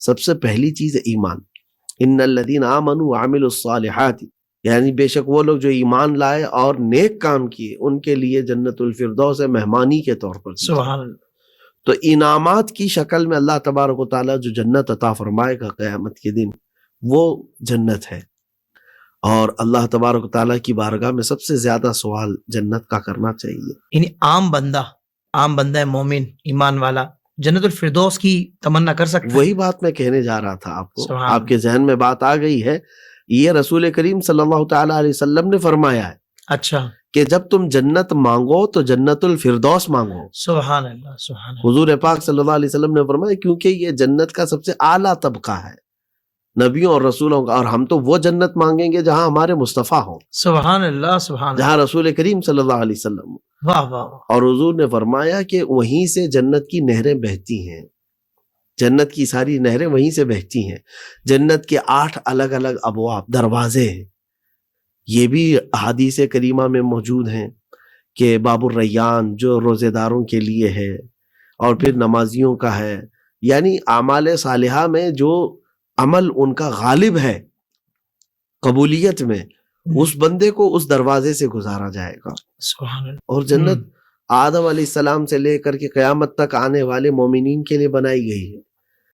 سب سے پہلی چیز ہے ایمان. ان الذین آمنوا وعملوا الصالحات، یعنی بے شک وہ لوگ جو ایمان لائے اور نیک کام کیے ان کے لیے جنت الفردوس ہے مہمانی کے طور پر. سبحان اللہ. تو انعامات کی شکل میں اللہ تبارک و تعالیٰ جو جنت عطا فرمائے گا قیامت کے دن وہ جنت ہے. اور اللہ تبارک و تعالیٰ کی بارگاہ میں سب سے زیادہ سوال جنت کا کرنا چاہیے. یعنی عام بندہ مومن ایمان والا جنت الفردوس کی تمنا کر سکتا ہے. وہی بات میں کہنے جا رہا تھا آپ کو، سبحان آپ کے ذہن میں بات آ گئی ہے. یہ رسول کریم صلی اللہ تعالیٰ علیہ وسلم نے فرمایا ہے اچھا کہ جب تم جنت مانگو تو جنت الفردوس مانگو. سبحان اللہ سبحان اللہ. حضور پاک صلی اللہ علیہ وسلم نے فرمایا کیونکہ یہ جنت کا سب سے اعلیٰ طبقہ ہے نبیوں اور رسولوں کا، اور ہم تو وہ جنت مانگیں گے جہاں ہمارے مصطفیٰ ہوں. سبحان اللہ سبحان اللہ. جہاں رسول کریم صلی اللہ علیہ وسلم. واہ واہ. اور حضور نے فرمایا کہ وہیں سے جنت کی نہریں بہتی ہیں، جنت کی ساری نہریں وہیں سے بہتی ہیں. جنت کے 8 الگ الگ ابواب دروازے ہیں، یہ بھی احادیث کریمہ میں موجود ہیں کہ باب الریان جو روزے داروں کے لیے ہے اور پھر نمازیوں کا ہے. یعنی اعمال صالحہ میں جو عمل ان کا غالب ہے قبولیت میں، اس بندے کو اس دروازے سے گزارا جائے گا. سبحان اللہ. اور جنت آدم علیہ السلام سے لے کر کے قیامت تک آنے والے مومنین کے لیے بنائی گئی ہے.